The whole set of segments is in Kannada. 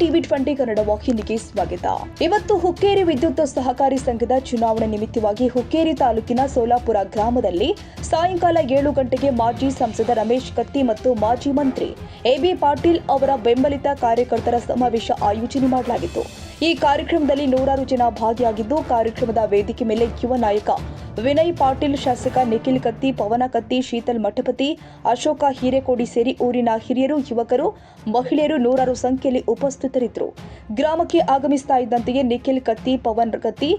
ಟಿವಿ20 ಕನ್ನಡ ವಾಹಿನಿಗೆ ಸ್ವಾಗತ. ಇವತ್ತು ಹುಕ್ಕೇರಿ ವಿದ್ಯುತ್ ಸಹಕಾರಿ ಸಂಘದ ಚುನಾವಣೆ ನಿಮಿತ್ತವಾಗಿ ಹುಕ್ಕೇರಿ ತಾಲೂಕಿನ ಸೋಲಾಪುರ ಗ್ರಾಮದಲ್ಲಿ ಸಾಯಂಕಾಲ 7 ಗಂಟೆಗೆ ಮಾಜಿ ಸಂಸದ ರಮೇಶ್ ಕತ್ತಿ ಮತ್ತು ಮಾಜಿ ಮಂತ್ರಿ ಎಬಿ ಪಾಟೀಲ್ ಅವರ ಬೆಂಬಲಿತ ಕಾರ್ಯಕರ್ತರ ಸಮಾವೇಶ ಆಯೋಜನೆ ಮಾಡಲಾಗಿತ್ತು. ಈ ಕಾರ್ಯಕ್ರಮದಲ್ಲಿ ನೂರಾರು ಜನ ಭಾಗಿಯಾಗಿದ್ದು, ಕಾರ್ಯಕ್ರಮದ ವೇದಿಕೆ ಮೇಲೆ ಯುವ ನಾಯಕ ವಿನಯ್ ಪಾಟೀಲ್, ಶಾಸಕ ನಿಖಿಲ್ ಕತ್ತಿ, ಪವನ ಕತ್ತಿ, ಶೀತಲ್ ಮಠಪತಿ, ಅಶೋಕ ಹಿರೇಕೋಡಿ ಸೇರಿ ಊರಿನ ಹಿರಿಯರು, ಯುವಕರು, ಮಹಿಳೆಯರು ನೂರಾರು ಸಂಖ್ಯೆಯಲ್ಲಿ ಉಪಸ್ಥಿತರಿದ್ದರು. ಗ್ರಾಮಕ್ಕೆ ಆಗಮಿಸ್ತಾ ಇದ್ದಂತೆಯೇ ನಿಖಿಲ್ ಕತ್ತಿ, ಪವನ್ ಕತ್ತಿ,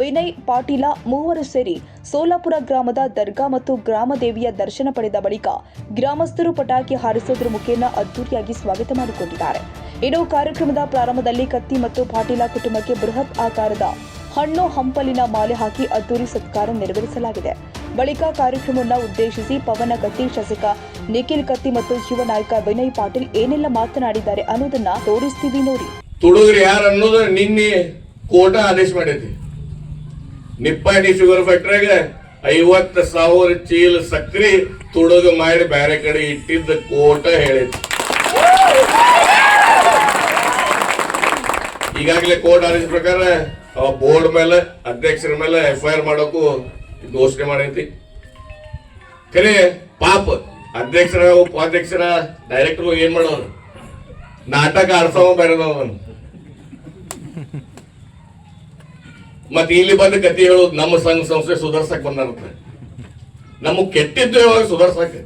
ವಿನಯ್ ಪಾಟೀಲ ಮೂವರು ಸೇರಿ ಸೋಲಾಪುರ ಗ್ರಾಮದ ದರ್ಗಾ ಮತ್ತು ಗ್ರಾಮದೇವಿಯ ದರ್ಶನ ಪಡೆದ ಬಳಿಕ ಗ್ರಾಮಸ್ಥರು ಪಟಾಕಿ ಹಾರಿಸುವುದರ ಮುಖೇನ ಅದ್ದೂರಿಯಾಗಿ ಸ್ವಾಗತ ಮಾಡಿಕೊಂಡಿದ್ದಾರೆ. ಇನ್ನು ಕಾರ್ಯಕ್ರಮದ ಪ್ರಾರಂಭದಲ್ಲಿ ಕತ್ತಿ ಮತ್ತು ಪಾಟೀಲ ಕುಟುಂಬಕ್ಕೆ ಬೃಹತ್ ಆಕಾರದ ಹಣ್ಣು ಹಂಪಲಿನ ಮಾಲೆ ಹಾಕಿ ಅದ್ದೂರಿ ಸತ್ಕಾರ ನೆರವೇರಿಸಲಾಗಿದೆ. ಬಳಿಕ ಕಾರ್ಯಕ್ರಮವನ್ನು ಉದ್ದೇಶಿಸಿ ಪವನ ಕತ್ತಿ, ಶಾಸಕ ನಿಖಿಲ್ ಕತ್ತಿ ಮತ್ತು ಯುವ ನಾಯಕ ವಿನಯ್ ಪಾಟೀಲ್ ಏನೆಲ್ಲ ಮಾತನಾಡಿದ್ದಾರೆ ಅನ್ನೋದನ್ನ ತೋರಿಸ್ತೀವಿ ನೋಡಿ. ತುಡುಗ್ರಿ ಯಾರು ಅನ್ನೋದು ನಿನ್ನೆ ಕೋರ್ಟ್ ಆದೇಶ ಮಾಡೈತಿ. ನಿಪ್ಪಾಣಿ ಶುಗರ್ ಫ್ಯಾಕ್ಟರಿಗ 50,000 ಚೀಲ ಸಕ್ರಿ ತುಡುಗ ಮಾಡಿ ಬೇರೆ ಕಡೆ ಇಟ್ಟಿದ್ದ ಕೋರ್ಟ್ ಹೇಳೈತಿ. ಈಗಾಗಲೇ ಕೋರ್ಟ್ ಆದೇಶ ಪ್ರಕಾರ ಬೋರ್ಡ್ ಮೇಲೆ, ಅಧ್ಯಕ್ಷರ ಮೇಲೆ FIR ಮಾಡೋಕು ಘೋಷಣೆ ಮಾಡೈತಿ. ಖರೆ ಪಾಪ ಅಧ್ಯಕ್ಷರ ಉಪಾಧ್ಯಕ್ಷರ ಡೈರೆಕ್ಟರ್ ಏನ್ ಮಾಡೋರು, ನಾಟಕ ಆಡ್ಸವ ಬೇರೆದವನು. ಮತ್ತೆ ಇಲ್ಲಿ ಬಂದ ಕತಿ ಹೇಳೋದು ನಮ್ಮ ಸಂಘ ಸಂಸ್ಥೆ ಸುಧಾರ್ಸಕ್ ಬಂದಾರಂತೆ. ನಮಗ್ ಕೆಟ್ಟಿದ್ದು ಯಾವಾಗ ಸುಧಾರ್ಸಕ್,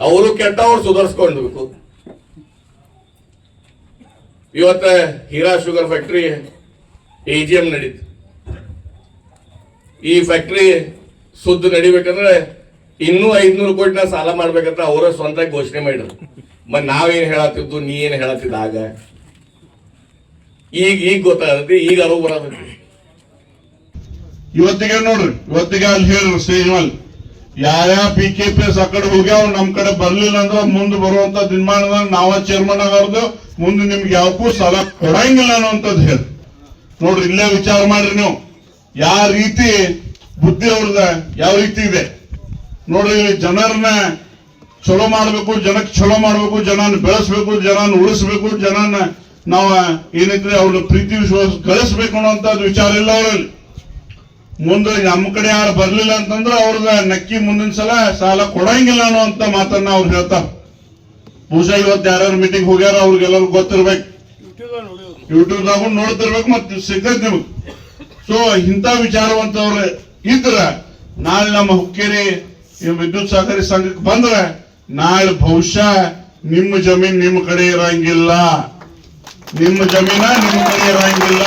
ಅವರು ಕೆಟ್ಟ ಅವ್ರು ಸುಧಾರಿಸ್ಕೊಳ್ಬೇಕು. ಇವತ್ತ ಹೀರಾ ಶುಗರ್ ಫ್ಯಾಕ್ಟರಿ AGM ನಡೀತು. ಈ ಫ್ಯಾಕ್ಟರಿ ಸುದ್ದ ನಡಿಬೇಕಂದ್ರೆ ಇನ್ನೂ 500 ಕೋಟಿ ಸಾಲ ಮಾಡ್ಬೇಕಂತ ಅವರ ಸ್ವಂತ ಘೋಷಣೆ ಮಾಡಿದ್ರು. ಮತ್ ನಾವೇನ್ ಹೇಳತ್ತಿದ್ದು, ನೀ ಏನ್ ಹೇಳತ್ತಿದ್ದ ಆಗ ಈಗ ಗೊತ್ತಾಗತಿ, ಈಗ ಅರಿವು ಬರತೈತಿ. ಇವತ್ತಿಗೆ ನೋಡ್ರಿ, ಇವತ್ತಿಗೆ ಅಲ್ಲಿ ಹೇಳ್ರಿ ಸ್ಟೇಜ್ ಮೇಲೆ ಯಾವ PKPS ಆ ಕಡೆ ಹೋಗ್ಯಾವ, ನಮ್ ಕಡೆ ಬರ್ಲಿಲ್ಲ ಅಂದ್ರ ಮುಂದೆ ಬರುವಂತ ದಿನಮಾನದಾಗ ನಾವ ಚೇರ್ಮನ್ ಆಗರ್ದು ಮುಂದೆ ನಿಮ್ಗೆ ಯಾವಕ್ಕೂ ಸಾಲ ಕೊಡಂಗಿಲ್ಲ ಅನ್ನುವಂಥದ್ದು ಹೇಳಿ ನೋಡ್ರಿ. ಇಲ್ಲೇ ವಿಚಾರ ಮಾಡ್ರಿ ನೀವು, ಯಾವ ರೀತಿ ಬುದ್ಧಿ ಅವ್ರದ ಯಾವ ರೀತಿ ಇದೆ ನೋಡ್ರಿ. ಜನರನ್ನ ಚಲೋ ಮಾಡ್ಬೇಕು, ಜನಕ್ಕೆ ಚಲೋ ಮಾಡ್ಬೇಕು, ಜನನ ಬೆಳೆಸ್ಬೇಕು, ಜನನ ಉಳಿಸ್ಬೇಕು, ಜನನ ನಾವ ಏನೈತ್ರಿ ಅವ್ರ ಪ್ರೀತಿ ವಿಶ್ವಾಸ ಗಳಿಸ್ಬೇಕು ಅನ್ನೋಂಥದ್ದು ವಿಚಾರ ಇಲ್ಲ ಅವರಲ್ಲಿ. ಮುಂದೆ ನಮ್ಮ ಕಡೆ ಯಾರು ಬರ್ಲಿಲ್ಲ ಅಂತಂದ್ರೆ ಅವ್ರದ ನಕ್ಕಿ ಮುಂದಿನ ಸಲ ಸಾಲ ಕೊಡಂಗಿಲ್ಲ ಅನ್ನುವಂತ ಮಾತನ್ನ ಅವ್ರು ಹೇಳ್ತಾರ. ಬಹುಶಃ ಇವತ್ತು ಯಾರ್ಯಾರು ಮೀಟಿಂಗ್ ಹೋಗ್ಯಾರ ಅವ್ರಿಗೆಲ್ಲರೂ ಗೊತ್ತಿರ್ಬೇಕು, ಯೂಟ್ಯೂಬ್ದಾಗ ನೋಡ್ತಿರ್ಬೇಕು, ಮತ್ತೆ ಸಿಗ್ತೈತಿ ನಿಮ್ಗೆ. ಸೊ ಇಂಥ ವಿಚಾರವಂತವ್ರು ಇದ್ರ ನಾಳೆ ನಮ್ಮ ಹುಕ್ಕೇರಿ ವಿದ್ಯುತ್ ಸಹಕಾರಿ ಸಂಘಕ್ಕೆ ಬಂದ್ರೆ ನಾಳೆ ಬಹುಶಃ ನಿಮ್ಮ ಜಮೀನ್ ನಿಮ್ಮ ಕಡೆ ಇರಂಗಿಲ್ಲ, ನಿಮ್ಮ ಜಮೀನ ನಿಮ್ಮ ಕಡೆ ಇರಂಗಿಲ್ಲ.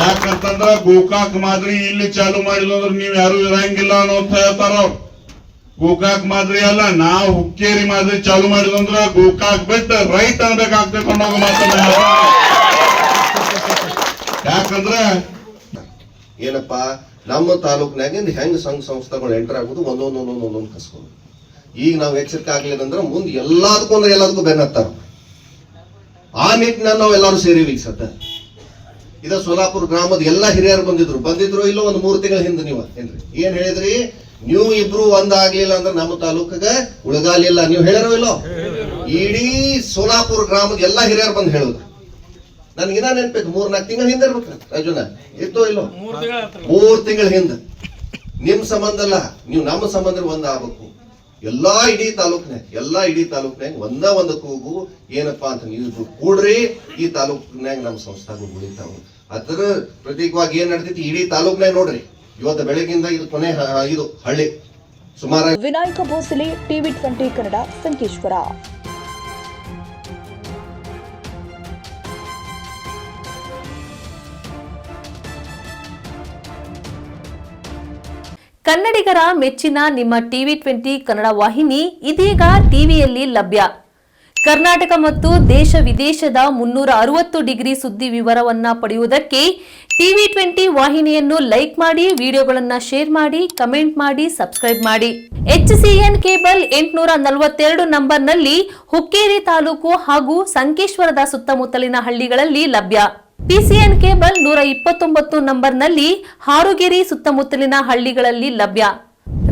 ಯಾಕಂತಂದ್ರ ಗೋಕಾಕ್ ಮಾದರಿ ಇಲ್ಲಿ ಚಾಲು ಮಾಡಿದ್ರೆ ನೀವ್ ಯಾರು ಇರಂಗಿಲ್ಲ ಅನ್ನೋಂತ ಹೇಳ್ತಾರ ಅವ್ರು. ಗೋಕಾಕ್ ಮಾದರಿ ಅಲ್ಲ, ನಾವು ಹುಕ್ಕೇರಿ ಮಾದರಿ ಚಾಲು ಮಾಡಿದಂದ್ರ ಗೋಕಾಕ್ ಬಿಟ್ಟು ರೈಟ್ ಅನ್ಬೇಕಾಗ್ತೈತೆ ಅನ್ನೋದು ಮಾತನ್ನ. ಯಾಕಂದ್ರ ಏನಪ್ಪಾ, ನಮ್ಮ ತಾಲೂಕಿನಾಗಿಂದ ಹೆಂಗ್ ಸಂಘ ಸಂಸ್ಥೆಗಳು ಎಂಟರ್ ಆಗುದು ಒಂದೊಂದೊಂದೊಂದೊಂದೊಂದು ಕಸ್ಕೊಂಡು. ಈಗ ನಾವು ಎಚ್ಚರಿಕೆ ಆಗ್ಲಿಲ್ಲ ಅಂದ್ರೆ ಮುಂದೆ ಎಲ್ಲದಕ್ಕೂ ಬೆನ್ನತ್ತಾರ. ಆ ನಿಟ್ಟಿನಲ್ಲಿ ನಾವು ಎಲ್ಲರೂ ಸೇರಿವಿ. ಸದ್ಯ ಇದ ಸೋಲಾಪುರ ಗ್ರಾಮದ ಎಲ್ಲಾ ಹಿರಿಯರು ಬಂದಿದ್ರು ಇಲ್ಲೋ ಒಂದು 3 ತಿಂಗಳ ಹಿಂದೆ ನೀವು ಏನ್ ಹೇಳಿದ್ರಿ, ನೀವು ಇಬ್ರು ಒಂದಾಗ್ಲಿಲ್ಲ ಅಂದ್ರೆ ನಮ್ಮ ತಾಲೂಕಿಗೆ ಉಳಗಾಲಿಲ್ಲ ನೀವು ಹೇಳಿರೋ ಇಲ್ಲೋ. ಇಡೀ ಸೋಲಾಪುರ ಗ್ರಾಮದ ಎಲ್ಲಾ ಹಿರಿಯರು ಬಂದು ಹೇಳಿದ್ರು. ನನ್ಗಿನ ನೆನ್ಬೇಕು, 3-4 ತಿಂಗಳ ಹಿಂದೆ ಇರ್ಬೇಕು ರಾಜುನ, ಇತ್ತೋ ಇಲ್ಲೋ 3 ತಿಂಗಳ ಹಿಂದೆ. ನಿಮ್ ಸಂಬಂಧ ಅಲ್ಲ, ನೀವು ನಮ್ಮ ಸಂಬಂಧ ಒಂದಾಗಬೇಕು. ಎಲ್ಲಾ ಇಡೀ ತಾಲೂಕಿನಾಗ ಒಂದ ಕೂಗು ಏನಪ್ಪಾ ಅಂತ ನೀವು ಕೂಡ್ರಿ, ಈ ತಾಲೂಕಿನಾಗ ನಮ್ಮ ಸಂಸ್ಥಾಗಳು ಉಳಿತಾವ. ಅದರ ಪ್ರತೀಕವಾಗಿ ಏನ್ ನಡ್ತೈತಿ ಇಡೀ ತಾಲೂಕಿನಾಗ ನೋಡ್ರಿ. ಇವತ್ತು ಬೆಳಗಿಂದ ಇದು ಕೊನೆ ಇದು ಹಳ್ಳಿ ಸುಮಾರು. ವಿನಾಯಕ ಭೋಸಲೆ, ಟಿವಿ20 ಕನ್ನಡ, ಸಂಕೇಶ್ವರ. ಕನ್ನಡಿಗರ ಮೆಚ್ಚಿನ ನಿಮ್ಮ ಟಿವಿ20 ಕನ್ನಡ ವಾಹಿನಿ ಇದೀಗ ಟಿವಿಯಲ್ಲಿ ಲಭ್ಯ. ಕರ್ನಾಟಕ ಮತ್ತು ದೇಶ ವಿದೇಶದ 360 ಡಿಗ್ರಿ ಸುದ್ದಿ ವಿವರವನ್ನ ಪಡೆಯುವುದಕ್ಕೆ ಟಿವಿ20 ವಾಹಿನಿಯನ್ನು ಲೈಕ್ ಮಾಡಿ, ವಿಡಿಯೋಗಳನ್ನು ಶೇರ್ ಮಾಡಿ, ಕಮೆಂಟ್ ಮಾಡಿ, ಸಬ್ಸ್ಕ್ರೈಬ್ ಮಾಡಿ. HCN ಕೇಬಲ್ 842 ನಂಬರ್ನಲ್ಲಿ ಹುಕ್ಕೇರಿ ತಾಲೂಕು ಹಾಗೂ ಸಂಕೇಶ್ವರದ ಸುತ್ತಮುತ್ತಲಿನ ಹಳ್ಳಿಗಳಲ್ಲಿ ಲಭ್ಯ. PCN ಕೇಬಲ್ 129 ನಂಬರ್ನಲ್ಲಿ ಹಾರುಗೆರೆ ಸುತ್ತಮುತ್ತಲಿನ ಹಳ್ಳಿಗಳಲ್ಲಿ ಲಭ್ಯ.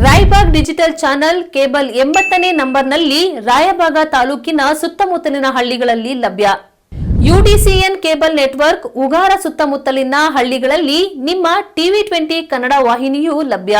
ರಾಯಬಾಗ್ ಡಿಜಿಟಲ್ ಚಾನೆಲ್ ಕೇಬಲ್ 80ನೇ ನಂಬರ್ನಲ್ಲಿ ರಾಯಬಾಗ ತಾಲೂಕಿನ ಸುತ್ತಮುತ್ತಲಿನ ಹಳ್ಳಿಗಳಲ್ಲಿ ಲಭ್ಯ. ಯುಟಿಸಿಎನ್ ಕೇಬಲ್ ನೆಟ್ವರ್ಕ್ ಉಗಾರ ಸುತ್ತಮುತ್ತಲಿನ ಹಳ್ಳಿಗಳಲ್ಲಿ ನಿಮ್ಮ ಟಿವಿ 20 ಕನ್ನಡ ವಾಹಿನಿಯೂ ಲಭ್ಯ.